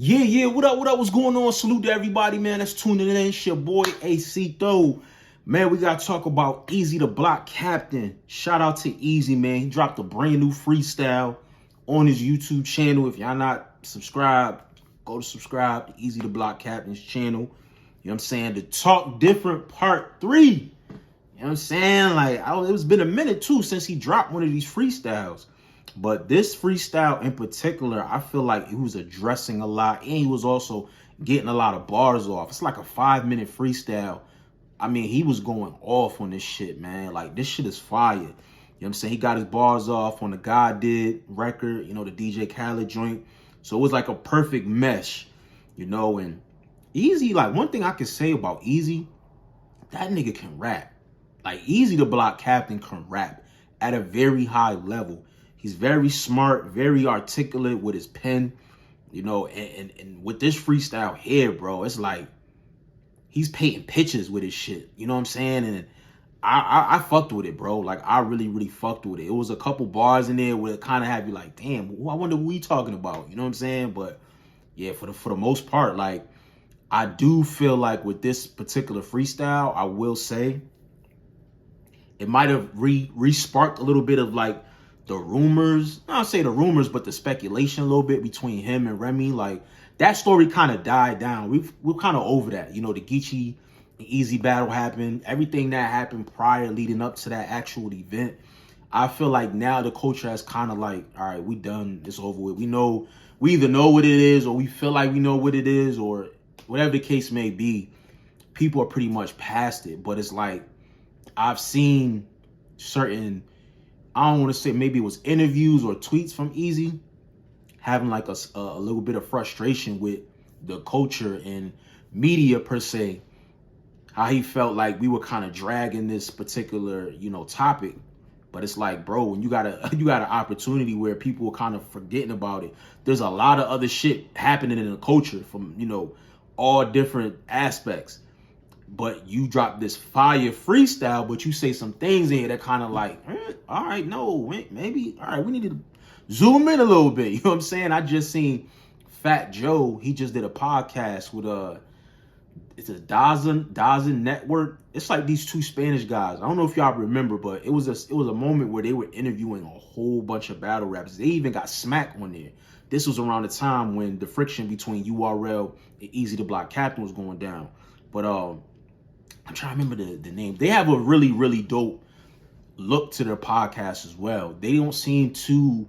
Yeah, what up, what's going on? Salute to everybody, man, that's tuning in. It's your boy, AC Though. Man, we got to talk about Eazy the Block Captain. Shout out to Eazy, man. He dropped a brand new freestyle on his YouTube channel. If y'all not subscribed, go to subscribe to Eazy the Block Captain's channel. You know what I'm saying? The Talk Different Part 3. You know what I'm saying? Like, it's been a minute, too, since he dropped one of these freestyles. But this freestyle in particular, I feel like he was addressing a lot, and he was also getting a lot of bars off. It's like a 5-minute freestyle. I mean, he was going off on this shit, man. Like, this shit is fire. You know what I'm saying? He got his bars off on the God Did record, you know, the DJ Khaled joint. So it was like a perfect mesh, you know. And Eazy, like, one thing I can say about Eazy, that nigga can rap. Like, Eazy the Block Captain can rap at a very high level. He's very smart, very articulate with his pen, you know, and with this freestyle here, bro, it's like he's painting pictures with his shit. You know what I'm saying? And I fucked with it, bro. Like, I really fucked with it. It was a couple bars in there where it kind of had you like, damn, I wonder what we talking about. You know what I'm saying? But yeah, for the most part, like, I do feel like with this particular freestyle, I will say it might have re-sparked a little bit of like the rumors, I don't say the rumors, but the speculation a little bit between him and Remy. Like, that story kind of died down. We're kind of over that. You know, the Geechee and Eazy battle happened. Everything that happened prior leading up to that actual event. I feel like now the culture has kind of like, all right, we done. It's over with. We either know what it is or we feel like we know what it is, or whatever the case may be. People are pretty much past it. But it's like, I've seen certain, I don't want to say maybe it was interviews or tweets from Eazy having like a little bit of frustration with the culture and media per se, how he felt like we were kind of dragging this particular, you know, topic. But it's like, bro, when you got an opportunity where people are kind of forgetting about it, there's a lot of other shit happening in the culture from, you know, all different aspects. But you drop this fire freestyle, but you say some things in here that kind of like, all right, no, maybe, all right, we need to zoom in a little bit. You know what I'm saying? I just seen Fat Joe. He just did a podcast with it's a Dazn Network. It's like these two Spanish guys. I don't know if y'all remember, but it was a moment where they were interviewing a whole bunch of battle rappers. They even got Smack on there. This was around the time when the friction between URL and Eazy the Block Captain was going down. But I'm trying to remember the name. They have a really dope look to their podcast as well. They don't seem too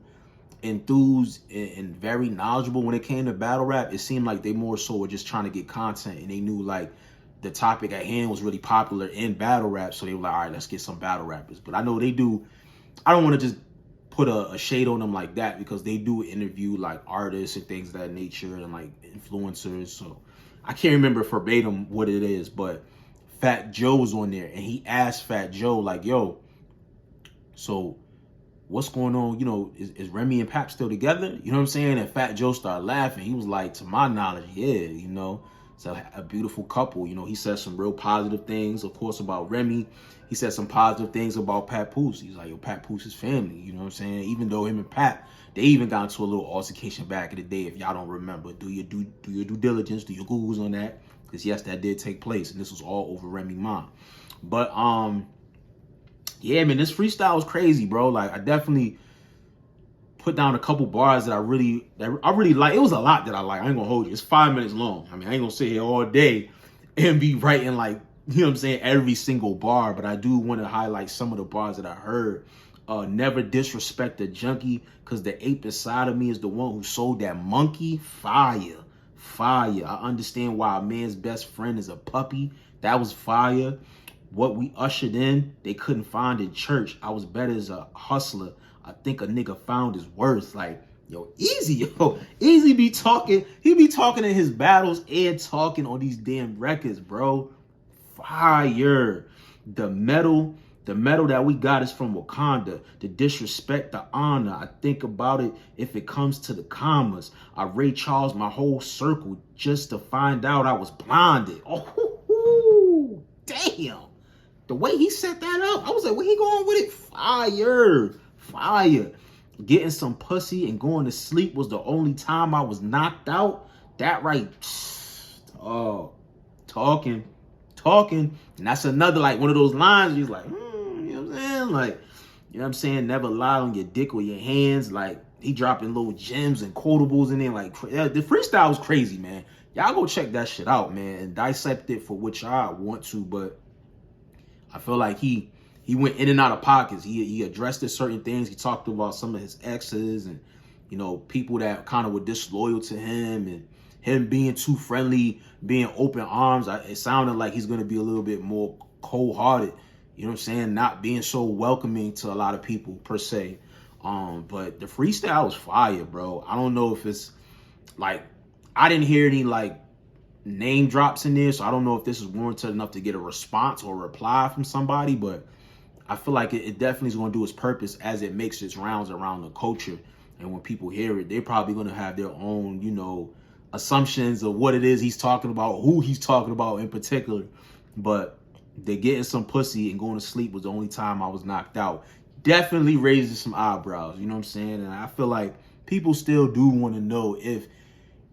enthused and very knowledgeable when it came to battle rap. It seemed like they more so were just trying to get content, and they knew like the topic at hand was really popular in battle rap. So they were like, all right, let's get some battle rappers. But I know they do. I don't want to just put a shade on them like that, because they do interview like artists and things of that nature and like influencers. So I can't remember verbatim what it is, but Fat Joe was on there, and he asked Fat Joe, like, yo, so what's going on? You know, is Remy and Pap still together? You know what I'm saying? And Fat Joe started laughing. He was like, to my knowledge, yeah, you know, it's a beautiful couple. You know, he said some real positive things, of course, about Remy. He said some positive things about Papoose. He's like, yo, Papoose is family. You know what I'm saying? Even though him and Pap, they even got into a little altercation back in the day. If y'all don't remember, do your due diligence, do your Googles on that. Because yes, that did take place, and this was all over Remy Ma. But yeah, man, this freestyle was crazy, bro. Like, I definitely put down a couple bars that I really like. It was a lot that I like. I ain't gonna hold you. It's 5 minutes long. I mean, I ain't gonna sit here all day and be writing like, you know what I'm saying, every single bar. But I do want to highlight some of the bars that I heard. Never disrespect a junkie, because the ape inside of me is the one who sold that monkey. Fire. I understand why a man's best friend is a puppy. That was fire. What we ushered in, they couldn't find in church. I was better as a hustler. I think a nigga found his worth. Like, yo, Eazy be talking. He be talking in his battles and talking on these damn records, bro. Fire. The metal that we got is from Wakanda. The disrespect, the honor. I think about it if it comes to the commas. I Ray Charles my whole circle just to find out I was blinded. Oh, damn. The way he set that up, I was like, where he going with it? Fire. Getting some pussy and going to sleep was the only time I was knocked out. that right, oh, talking, and that's another like one of those lines. He's like, you know what I'm saying, like, you know what I'm saying, never lie on your dick or your hands. Like, he dropping little gems and quotables in there. Like, the freestyle was crazy, man. Y'all go check that shit out, man, and dissect it for what y'all want to. But I feel like he went in and out of pockets. He addressed certain things. He talked about some of his exes and, you know, people that kind of were disloyal to him, and him being too friendly, being open arms. It sounded like he's going to be a little bit more cold-hearted, you know what I'm saying? Not being so welcoming to a lot of people, per se. But the freestyle was fire, bro. I don't know if it's, like, I didn't hear any, like, name drops in there, so I don't know if this is warranted enough to get a response or a reply from somebody, but I feel like it definitely is going to do its purpose as it makes its rounds around the culture. And when people hear it, they're probably going to have their own, you know, assumptions of what it is he's talking about, who he's talking about in particular. But they're getting some pussy and going to sleep was the only time I was knocked out. Definitely raises some eyebrows, you know what I'm saying? And I feel like people still do want to know if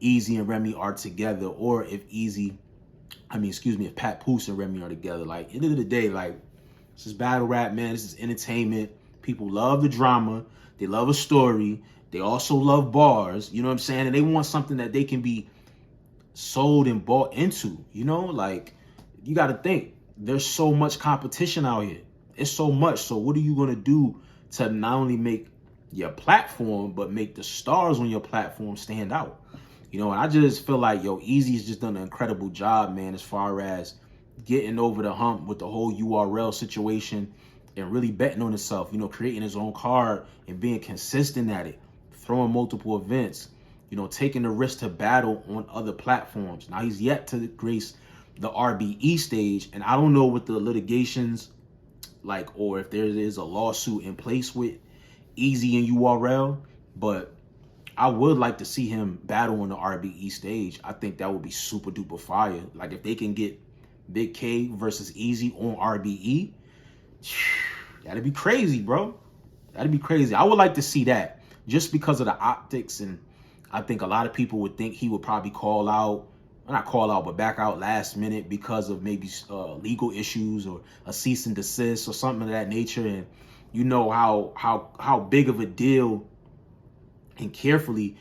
Eazy and Remy are together, or if if Pat Poose and Remy are together. Like, at the end of the day, like, this is battle rap, man. This is entertainment. People love the drama. They love a story. They also love bars, you know what I'm saying? And they want something that they can be sold and bought into, you know? Like, you got to think, there's so much competition out here. It's so much. So what are you going to do to not only make your platform, but make the stars on your platform stand out? You know, and I just feel like, yo, Eazy's just done an incredible job, man, as far as getting over the hump with the whole URL situation and really betting on himself, you know, creating his own card and being consistent at it, throwing multiple events, you know, taking the risk to battle on other platforms. Now, he's yet to grace the RBE stage, and I don't know what the litigations, like, or if there is a lawsuit in place with Eazy and URL, but I would like to see him battle on the RBE stage. I think that would be super duper fire. Like, if they can get Big K versus Eazy on RBE, that'd be crazy, bro. That'd be crazy. I would like to see that just because of the optics, and I think a lot of people would think he would probably call out, not call out, but back out last minute because of maybe legal issues or a cease and desist or something of that nature. And you know how big of a deal and carefully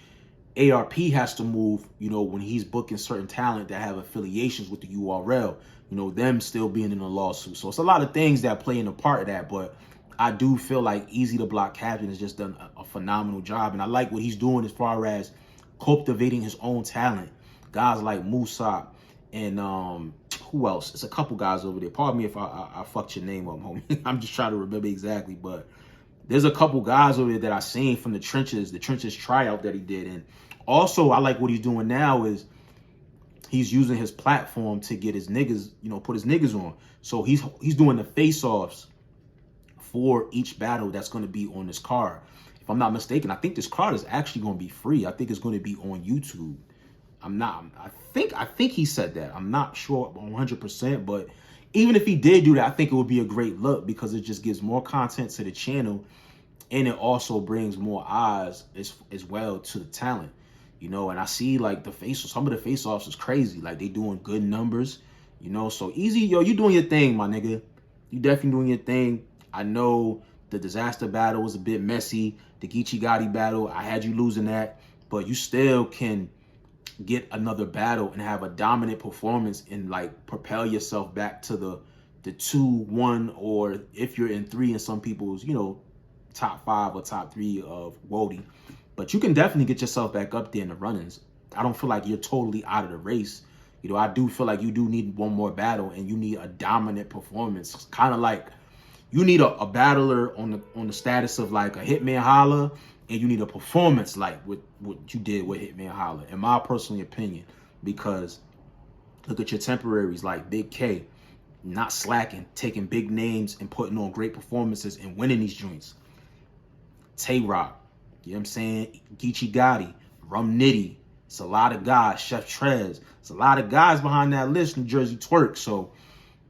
ARP has to move, you know, when he's booking certain talent that have affiliations with the URL, you know, them still being in a lawsuit. So it's a lot of things that play in a part of that, but I do feel like Eazy the Block Captain has just done a phenomenal job. And I like what he's doing as far as cultivating his own talent. Guys like Musa and who else? It's a couple guys over there. Pardon me if I fucked your name up, homie. I'm just trying to remember exactly, but there's a couple guys over there that I seen from the trenches tryout that he did. And also, I like what he's doing now is he's using his platform to get his niggas, you know, put his niggas on. So he's doing the face-offs for each battle that's going to be on this card. If I'm not mistaken, I think this card is actually going to be free. I think it's going to be on YouTube. I think he said that. I'm not sure 100%, but even if he did do that, I think it would be a great look because it just gives more content to the channel, and it also brings more eyes as well to the talent, you know. And I see like some of the face-offs is crazy. Like, they doing good numbers, you know. So Eazy, yo, you doing your thing, my nigga. You definitely doing your thing. I know the disaster battle was a bit messy. The Geechee Gotti battle, I had you losing that, but you still can get another battle and have a dominant performance and like propel yourself back to the 2-1, or if you're in 3 in some people's, you know, top 5 or top 3 of Wody. But you can definitely get yourself back up there in the run-ins. I don't feel like you're totally out of the race. You know, I do feel like you do need one more battle and you need a dominant performance. Kind of like you need a battler on the status of like a Hitman Holla, and you need a performance like what you did with Hitman Holla, in my personal opinion. Because look at your temporaries like Big K, not slacking, taking big names and putting on great performances and winning these joints. Tay Rock, you know what I'm saying? Geechee Gotti, Rum Nitty. It's a lot of guys. Chef Trez. It's a lot of guys behind that list. New Jersey Twerk. So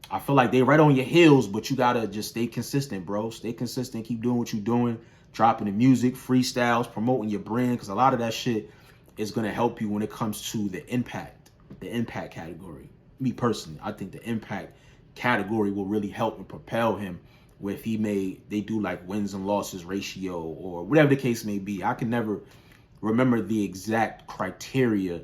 I feel like they right on your heels, but you gotta just stay consistent, bro. Stay consistent. Keep doing what you're doing. Dropping the music, freestyles, promoting your brand, because a lot of that shit is going to help you when it comes to the impact category. Me personally, I think the impact category will really help and propel him with they do like wins and losses ratio or whatever the case may be. I can never remember the exact criteria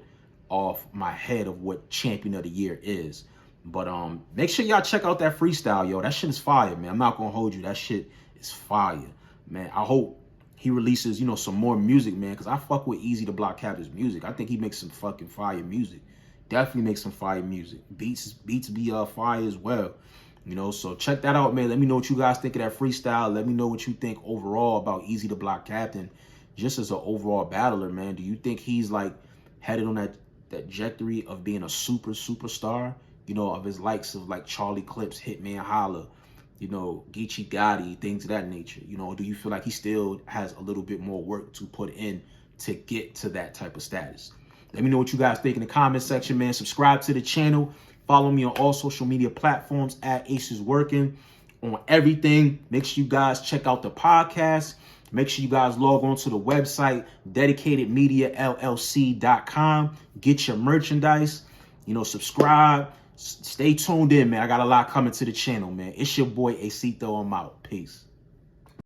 off my head of what champion of the year is. But make sure y'all check out that freestyle, yo. That shit is fire, man. I'm not gonna hold you. That shit is fire, man. I hope he releases, some more music, man, because I fuck with Eazy the Block Captain's music. I think he makes some fucking fire music. Definitely makes some fire music. Beats be fire as well. So check that out, man. Let me know what you guys think of that freestyle. Let me know what you think overall about Eazy the Block Captain, just as an overall battler, man. Do you think he's like headed on that trajectory of being a superstar? Of his likes of like Charlie Clips, Hitman Holla, Geechee Gotti, things of that nature. Do you feel like he still has a little bit more work to put in to get to that type of status? Let me know what you guys think in the comment section, man. Subscribe to the channel. Follow me on all social media platforms at Ace is Working on everything. Make sure you guys check out the podcast. Make sure you guys log on to the website, DedicatedMediaLLC.com. Get your merchandise. Subscribe. Stay tuned in, man. I got a lot coming to the channel, man. It's your boy, Acito. I'm out. Peace.